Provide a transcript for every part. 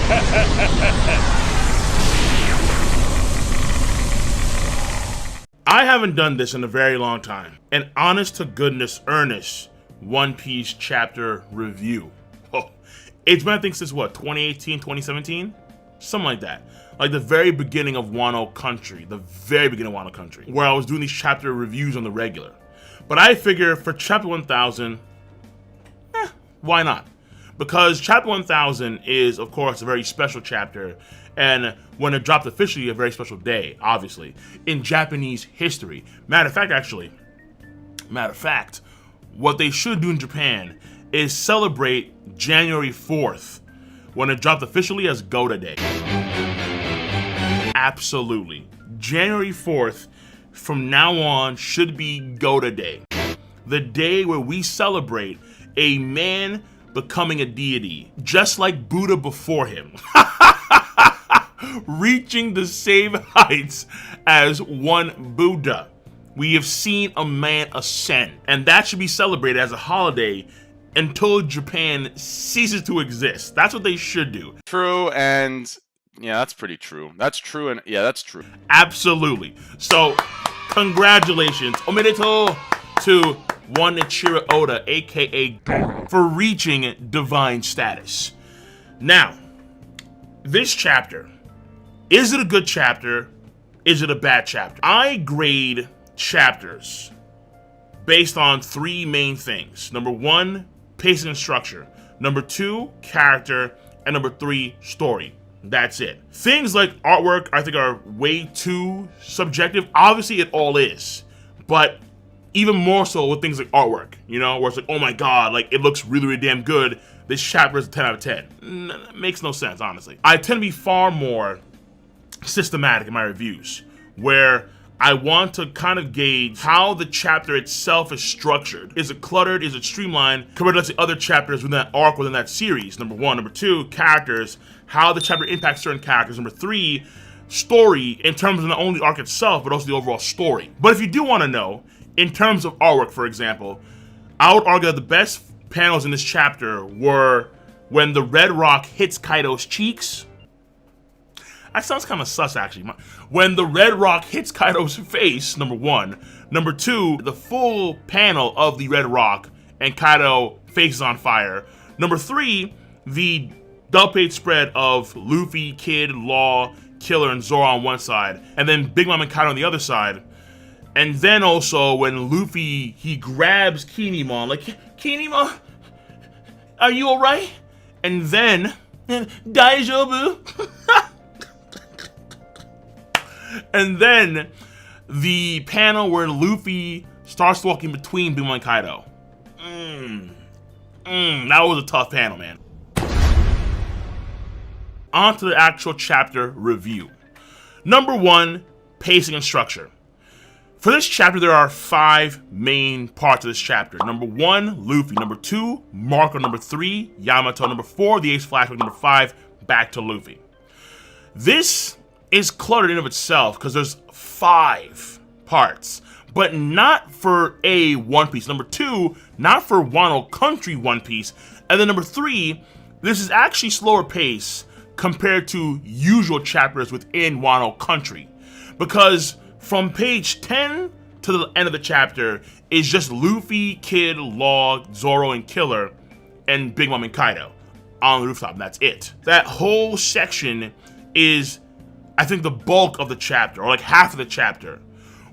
I haven't done this in a very long time. An honest to goodness, earnest One Piece chapter review. Oh, it's been, I think, since what, 2018, 2017? Something like that. Like the very beginning of Wano Country. The very beginning of Wano Country. Where I was doing these chapter reviews on the regular. But I figure for chapter 1000, why not? Because chapter 1000 is, of course, a very special chapter. And when it dropped officially, a very special day, obviously, in Japanese history. Matter of fact, what they should do in Japan is celebrate January 4th when it dropped officially as Gota Day. Absolutely. January 4th from now on should be Gota Day. The day where we celebrate a man becoming a deity, just like Buddha before him. Reaching the same heights as one Buddha. We have seen a man ascend, and that should be celebrated as a holiday until Japan ceases to exist. That's what they should do. True, and yeah, that's pretty true. That's true, and yeah, that's true. Absolutely. So, congratulations, omedetou to one Ichiro Oda, aka for reaching divine status. Now, this chapter, is it a good chapter? Is it a bad chapter? I grade chapters based on three main things. Number one, pacing and structure. Number two, character. And number three, story. That's it. Things like artwork, I think, are way too subjective. Obviously, it all is. But even more so with things like artwork, you know, where it's like, oh my god, like, it looks really, really damn good. This chapter is a 10 out of 10. Makes no sense, honestly. I tend to be far more systematic in my reviews, where I want to kind of gauge how the chapter itself is structured. Is it cluttered? Is it streamlined? Compared to the other chapters within that arc, within that series? Number one. Number two, characters. How the chapter impacts certain characters. Number three, story in terms of not only the arc itself, but also the overall story. But if you do want to know, in terms of artwork, for example, I would argue that the best panels in this chapter were when the red rock hits Kaido's cheeks. That sounds kind of sus, actually. When the red rock hits Kaido's face, number one. Number two, the full panel of the red rock and Kaido face is on fire. Number three, the double page spread of Luffy, Kid, Law, Killer, and Zoro on one side, and then Big Mom and Kaido on the other side. And then also when Luffy, he grabs Kinemon, like, Kinemon, are you alright? And then, Daijoubu? And then the panel where Luffy starts walking between Big Mom and Kaido. That was a tough panel, man. On to the actual chapter review. Number one, pacing and structure. For this chapter, there are 5 main parts of this chapter. Number 1, Luffy. Number 2, Marco. Number 3, Yamato. Number 4, the Ace Flashback. Number 5, back to Luffy. This is cluttered in of itself because there's 5 parts, but not for a One Piece. Number 2, not for Wano Country One Piece. And then number 3, this is actually slower pace compared to usual chapters within Wano Country, because from page 10 to the end of the chapter is just Luffy, Kid, Law, Zoro, and Killer, and Big Mom and Kaido on the rooftop, and that's it. That whole section is, I think, the bulk of the chapter, or like half of the chapter,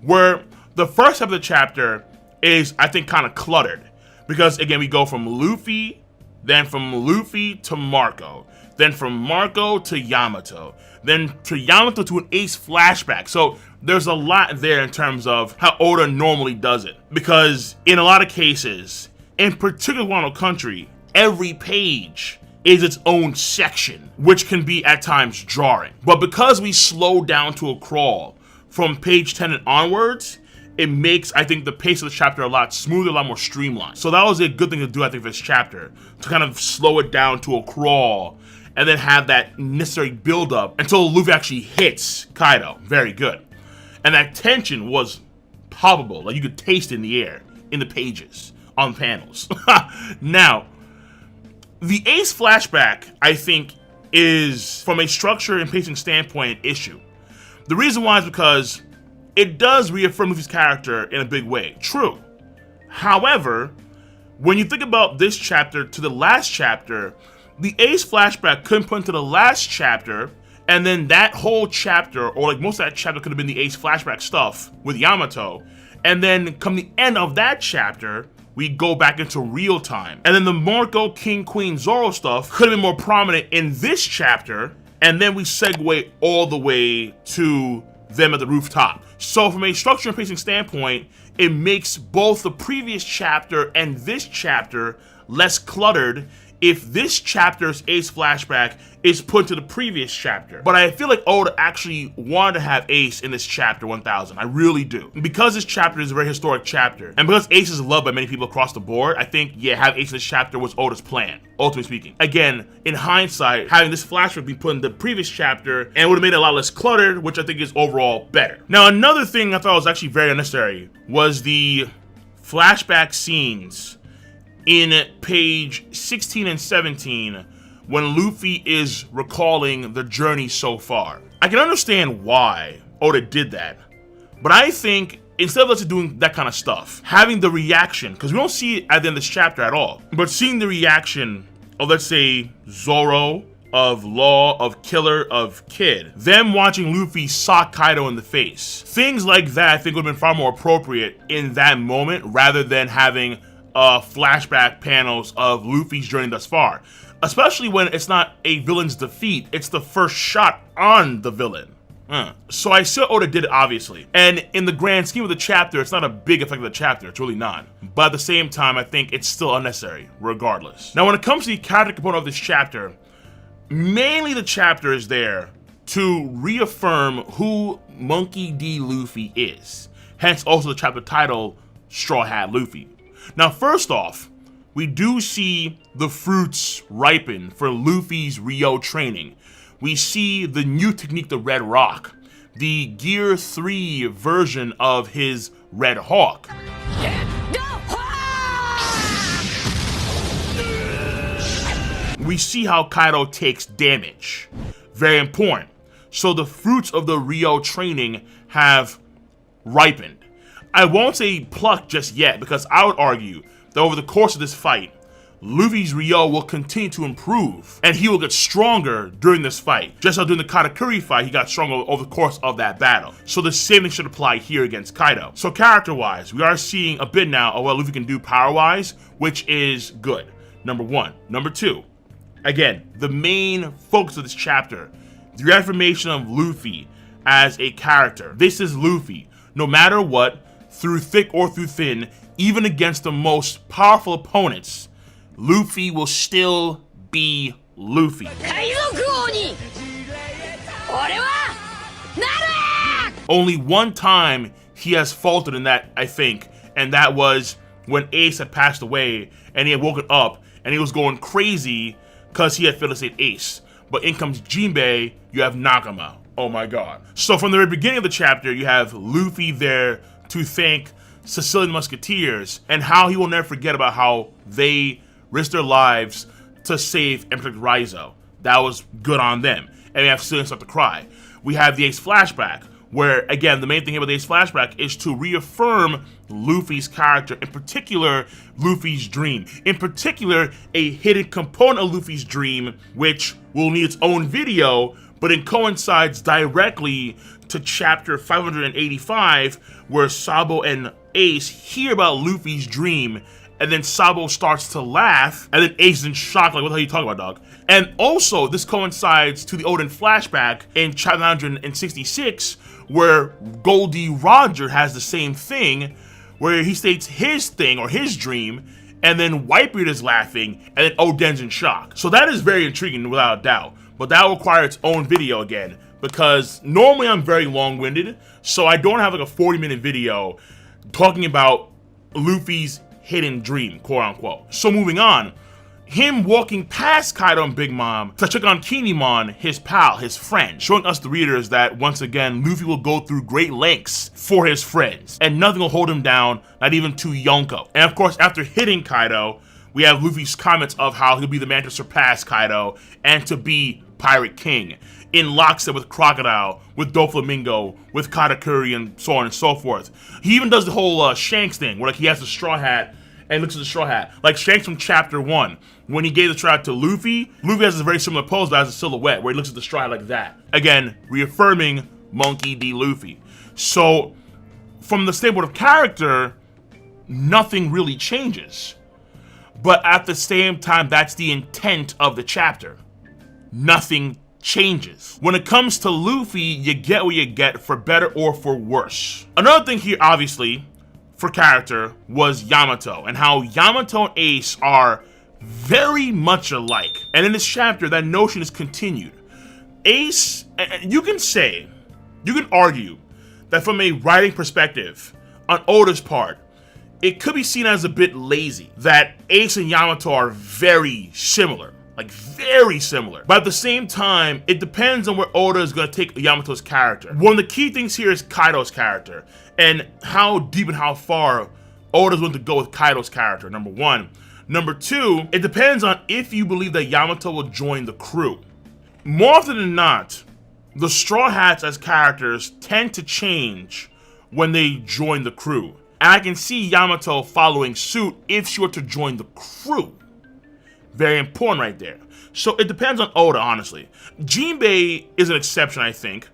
where the first half of the chapter is, I think, kind of cluttered, because again, we go from Luffy, then from Luffy to Marco, then from Marco to Yamato, then to Yamato to an Ace Flashback. So there's a lot there in terms of how Oda normally does it, because in a lot of cases, in particular Wano Country, every page is its own section, which can be at times jarring. But because we slow down to a crawl from page 10 and onwards, it makes, I think, the pace of the chapter a lot smoother, a lot more streamlined. So that was a good thing to do, I think, for this chapter, to kind of slow it down to a crawl and then have that necessary build-up until Luffy actually hits Kaido. Very good. And that tension was palpable. Like, you could taste it in the air, in the pages, on panels. Now, the Ace Flashback, I think, is, from a structure and pacing standpoint, an issue. The reason why is because it does reaffirm Luffy's character in a big way. True. However, when you think about this chapter to the last chapter, the Ace flashback couldn't put into the last chapter, and then that whole chapter, or like most of that chapter, could have been the Ace flashback stuff with Yamato, and then come the end of that chapter, we go back into real time. And then the Marco, King, Queen, Zoro stuff could have been more prominent in this chapter, and then we segue all the way to them at the rooftop. So from a structure and pacing standpoint, it makes both the previous chapter and this chapter less cluttered if this chapter's Ace flashback is put to the previous chapter. But I feel like Oda actually wanted to have Ace in this chapter 1000. I really do. Because this chapter is a very historic chapter, and because Ace is loved by many people across the board, I think, yeah, have Ace in this chapter was Oda's plan, ultimately speaking. Again, in hindsight, having this flashback be put in the previous chapter and would have made it a lot less cluttered, which I think is overall better. Now, another thing I thought was actually very unnecessary was the flashback scenes in page 16 and 17 when Luffy is recalling the journey so far. I can understand why Oda did that, but I think instead of us doing that kind of stuff, having the reaction, because we don't see it at the end of this chapter at all, but seeing the reaction of, let's say, Zoro, of Law, of Killer, of Kid, them watching Luffy sock Kaido in the face. Things like that I think would have been far more appropriate in that moment rather than having flashback panels of Luffy's journey thus far. Especially when it's not a villain's defeat, it's the first shot on the villain. So I see what Oda did, obviously. And in the grand scheme of the chapter, it's not a big effect of the chapter, it's really not. But at the same time, I think it's still unnecessary, regardless. Now when it comes to the character component of this chapter, mainly the chapter is there to reaffirm who Monkey D. Luffy is. Hence also the chapter title, Straw Hat Luffy. Now first off, we do see the fruits ripen for Luffy's Rio training. We see the new technique, the Red Rock, the Gear 3 version of his Red Hawk. We see how Kaido takes damage. Very important. So the fruits of the Rio training have ripened. I won't say plucked just yet, because I would argue that over the course of this fight, Luffy's Rio will continue to improve, and he will get stronger during this fight. Just like during the Katakuri fight, he got stronger over the course of that battle. So the same thing should apply here against Kaido. So character-wise, we are seeing a bit now of what Luffy can do power-wise, which is good. Number one. Number two, again, the main focus of this chapter, the reaffirmation of Luffy as a character. This is Luffy. No matter what, through thick or through thin, even against the most powerful opponents, Luffy will still be Luffy. Only one time he has faltered in that, I think, and that was when Ace had passed away and he had woken up and he was going crazy because he had failed to save Ace. But in comes Jinbei, you have Nakama. Oh my god. So from the very beginning of the chapter, you have Luffy there to thank Sicilian Musketeers and how he will never forget about how they risked their lives to save and protect Raizo. That was good on them. And we have Sicilian start to cry. We have the Ace flashback, where again, the main thing about the Ace flashback is to reaffirm Luffy's character, in particular, Luffy's dream. In particular, a hidden component of Luffy's dream, which will need its own video, but it coincides directly to chapter 585, where Sabo and Ace hear about Luffy's dream, and then Sabo starts to laugh, and then Ace is in shock, like, what the hell are you talking about, dog? And also, this coincides to the Oden flashback in chapter 166, where Goldie Roger has the same thing, where he states his thing, or his dream, and then Whitebeard is laughing, and then Oden's in shock. So that is very intriguing, without a doubt. But that will require its own video again, because normally I'm very long-winded, so I don't have like a 40-minute video talking about Luffy's hidden dream, quote-unquote. So moving on, him walking past Kaido and Big Mom to check on Kinemon, his pal, his friend, showing us the readers that once again, Luffy will go through great lengths for his friends, and nothing will hold him down, not even to Yonko. And of course, after hitting Kaido, we have Luffy's comments of how he'll be the man to surpass Kaido and to be Pirate King, in lockstep with Crocodile, with Doflamingo, with Katakuri, and so on and so forth. He even does the whole Shanks thing, where like he has the straw hat and looks at the straw hat. Like Shanks from Chapter 1, when he gave the straw hat to Luffy, Luffy has a very similar pose, but has a silhouette, where he looks at the straw hat like that. Again, reaffirming Monkey D. Luffy. So, from the standpoint of character, nothing really changes. But at the same time, that's the intent of the chapter. Nothing changes. When it comes to Luffy, you get what you get, for better or for worse. Another thing here, obviously, for character, was Yamato, and how Yamato and Ace are very much alike. And in this chapter, that notion is continued. Ace, you can argue that from a writing perspective, on Oda's part, it could be seen as a bit lazy, that Ace and Yamato are very similar. Like, very similar. But at the same time, it depends on where Oda is going to take Yamato's character. One of the key things here is Kaido's character, and how deep and how far Oda's willing to go with Kaido's character, number one. Number two, it depends on if you believe that Yamato will join the crew. More often than not, the Straw Hats as characters tend to change when they join the crew. And I can see Yamato following suit if she were to join the crew. Very important right there. So it depends on Oda, honestly. Jinbei is an exception, I think.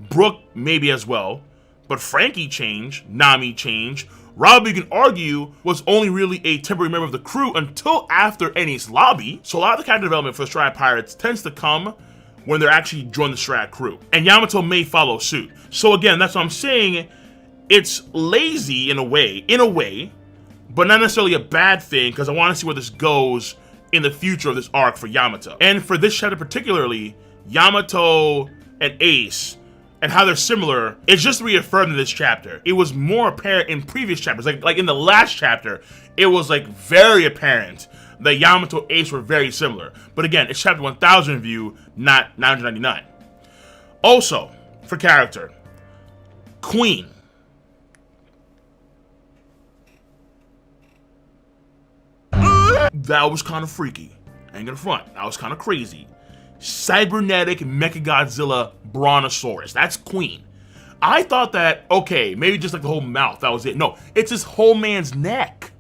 Brook maybe as well. But Frankie changed, Nami changed. Robbie, you can argue, was only really a temporary member of the crew until after Enies Lobby. So a lot of the character development for Straw Hat Pirates tends to come when they're actually joining the Straw Hat crew. And Yamato may follow suit. So again, that's what I'm saying. It's lazy in a way, but not necessarily a bad thing, because I want to see where this goes in the future of this arc for Yamato. And for this chapter particularly, Yamato and Ace, and how they're similar, it's just reaffirmed in this chapter. It was more apparent in previous chapters, like in the last chapter, it was like very apparent that Yamato and Ace were very similar. But again, it's chapter 1000 view, not 999. Also, for character, Queen. That was kind of freaky. I ain't gonna front. That was kind of crazy. Cybernetic Mechagodzilla Brontosaurus. That's Queen. I thought that, okay, maybe just like the whole mouth, that was it. No, it's his whole man's neck.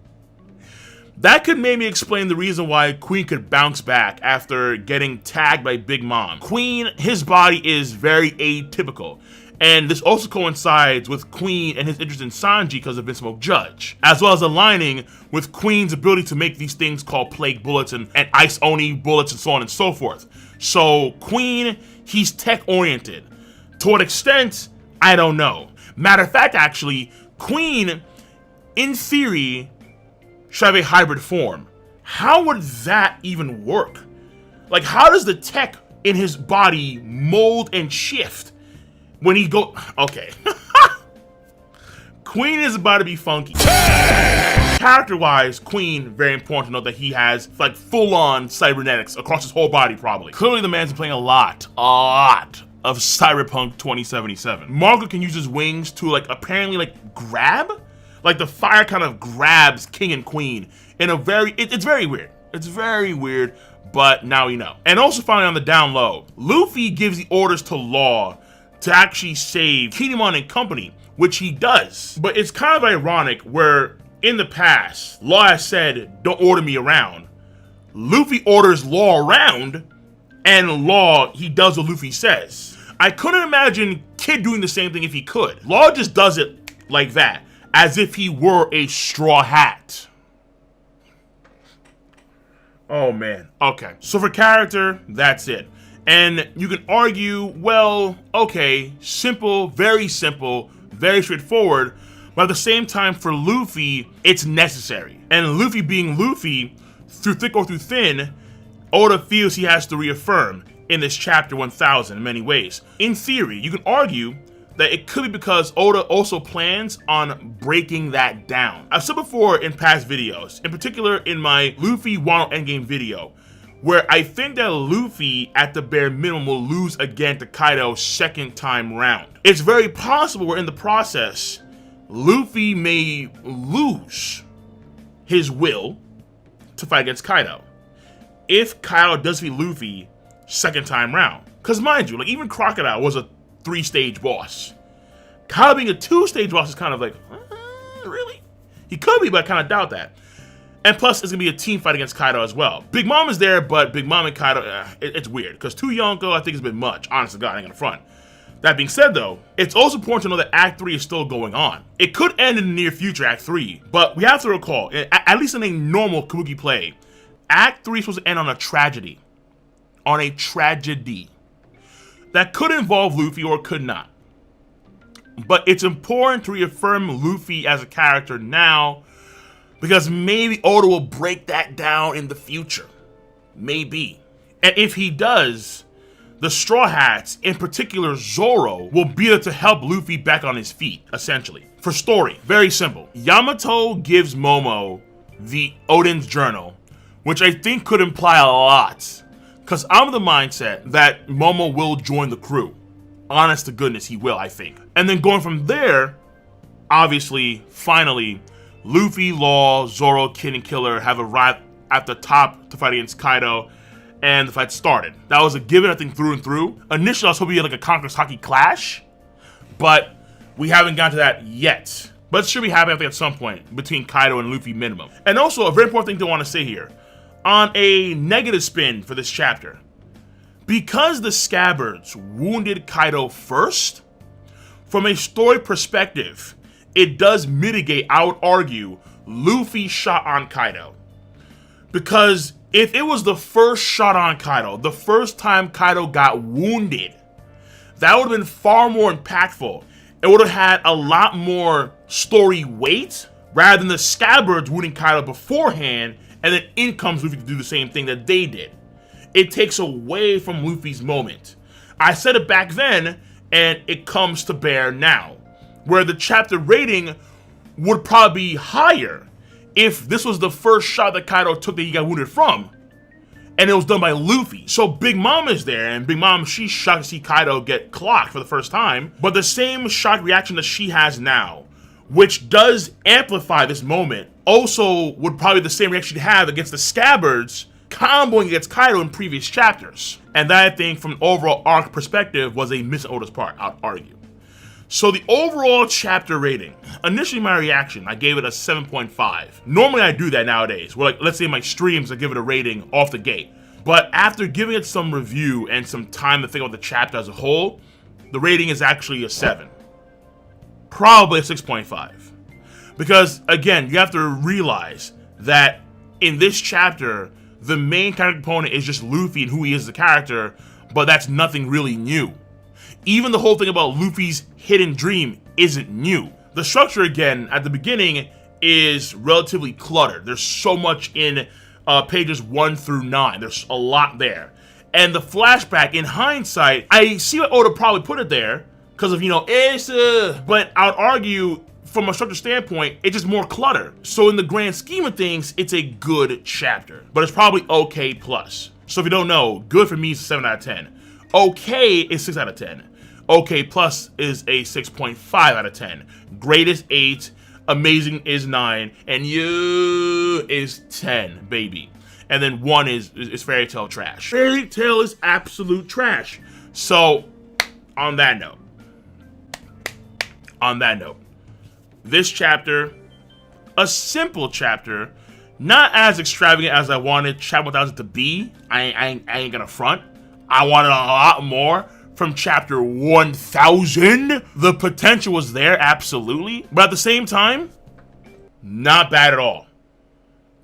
That could maybe explain the reason why Queen could bounce back after getting tagged by Big Mom. Queen, his body is very atypical. And this also coincides with Queen and his interest in Sanji because of Vinsmoke Judge, as well as aligning with Queen's ability to make these things called Plague Bullets and Ice Oni bullets and so on and so forth. So Queen, he's tech-oriented. To what extent, I don't know. Matter of fact, actually, Queen, in theory, should have a hybrid form. How would that even work? Like, how does the tech in his body mold and shift? When he go, okay. Queen is about to be funky. Character-wise, Queen, very important to note that he has like full-on cybernetics across his whole body, probably. Clearly, the man's been playing a lot of Cyberpunk 2077. Marco can use his wings to like apparently like grab, like the fire kind of grabs King and Queen in a very, it's very weird. It's very weird, but now we know. And also finally on the down low, Luffy gives the orders to Law to actually save Kinemon and company, which he does. But it's kind of ironic where in the past, Law has said, don't order me around. Luffy orders Law around, and Law, he does what Luffy says. I couldn't imagine Kid doing the same thing if he could. Law just does it like that, as if he were a straw hat. Oh man, okay. So for character, that's it. And you can argue, well, okay, simple, very straightforward, but at the same time for Luffy, it's necessary. And Luffy being Luffy, through thick or through thin, Oda feels he has to reaffirm in this chapter 1000 in many ways. In theory, you can argue that it could be because Oda also plans on breaking that down. I've said before in past videos, in particular in my Luffy Wano Endgame video, where I think that Luffy, at the bare minimum, will lose again to Kaido second time round. It's very possible where in the process, Luffy may lose his will to fight against Kaido. If Kaido does beat Luffy, second time round. Because mind you, like even Crocodile was a 3-stage boss. Kaido being a 2-stage boss is kind of like, really? He could be, but I kind of doubt that. And plus, it's going to be a team fight against Kaido as well. Big Mom is there, but Big Mom and Kaido, it's weird. Because 2 Yonko, I think, has been much. Honest to God, I ain't going to front. That being said, though, it's also important to know that Act 3 is still going on. It could end in the near future, Act 3, but we have to recall, at least in a normal Kabuki play, Act 3 is supposed to end on a tragedy. On a tragedy. That could involve Luffy or could not. But it's important to reaffirm Luffy as a character now, because maybe Oda will break that down in the future. Maybe. And if he does, the Straw Hats, in particular Zoro, will be there to help Luffy back on his feet, essentially. For story, very simple. Yamato gives Momo the Odin's Journal, which I think could imply a lot. Because I'm of the mindset that Momo will join the crew. Honest to goodness, he will, I think. And then going from there, obviously, finally, Luffy, Law, Zoro, Kid, and Killer have arrived at the top to fight against Kaido, and the fight started. That was a given, I think, through and through. Initially, I was hoping we had like a Conqueror's Haki clash, but we haven't gotten to that yet. But it should be happening, I think, at some point between Kaido and Luffy minimum. And also, a very important thing to want to say here, on a negative spin for this chapter, because the Scabbards wounded Kaido first, from a story perspective, it does mitigate, I would argue, Luffy's shot on Kaido. Because if it was the first shot on Kaido, the first time Kaido got wounded, that would have been far more impactful. It would have had a lot more story weight, rather than the Scabbards wounding Kaido beforehand, and then in comes Luffy to do the same thing that they did. It takes away from Luffy's moment. I said it back then, and it comes to bear now, where the chapter rating would probably be higher if this was the first shot that Kaido took that he got wounded from, and it was done by Luffy. So Big Mom is there, and Big Mom, she's shocked to see Kaido get clocked for the first time, but the same shock reaction that she has now, which does amplify this moment, also would probably be the same reaction she'd have against the Scabbards comboing against Kaido in previous chapters. And that, I think, from an overall arc perspective, was a miss on Oda's part, I'd argue. So the overall chapter rating, initially my reaction, I gave it a 7.5. Normally I do that nowadays, where like, let's say in my streams, I give it a rating off the gate. But after giving it some review and some time to think about the chapter as a whole, the rating is actually a 7. Probably a 6.5. Because, again, you have to realize that in this chapter, the main character component is just Luffy and who he is as a character, but that's nothing really new. Even the whole thing about Luffy's hidden dream isn't new. The structure, again, at the beginning is relatively cluttered. There's so much in pages 1 through 9. There's a lot there. And the flashback, in hindsight, I see what Oda probably put it there, because of, but I would argue, from a structure standpoint, it's just more clutter. So in the grand scheme of things, it's a good chapter, but it's probably okay plus. So if you don't know, good for me is a 7 out of 10. Okay is 6 out of 10. Okay plus is a 6.5 out of 10. Great is 8, amazing is 9, and you is 10, baby. And then 1 is Fairy Tail trash. Fairy Tail is absolute trash. So on that note, this chapter, a simple chapter, not as extravagant as I wanted chapter 1000 to be. I ain't gonna front. I wanted a lot more from chapter 1000. The potential was there, absolutely. But at the same time, not bad at all.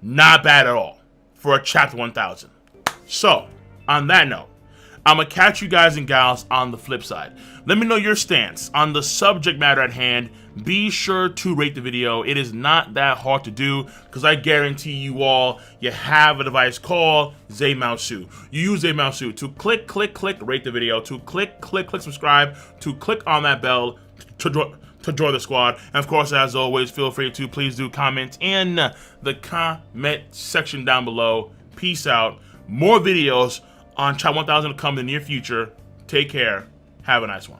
Not bad at all for a chapter 1000. So, on that note, I'm gonna catch you guys and gals on the flip side. Let me know your stance on the subject matter at hand. Be sure to rate the video. It is not that hard to do, because I guarantee you all, you have a device called Zamasu. You use Zamasu to click, rate the video, to click, subscribe, to click on that bell to join the squad. And of course, as always, feel free to please do comment in the comment section down below. Peace out. More videos on Chapter 1000 to come in the near future. Take care. Have a nice one.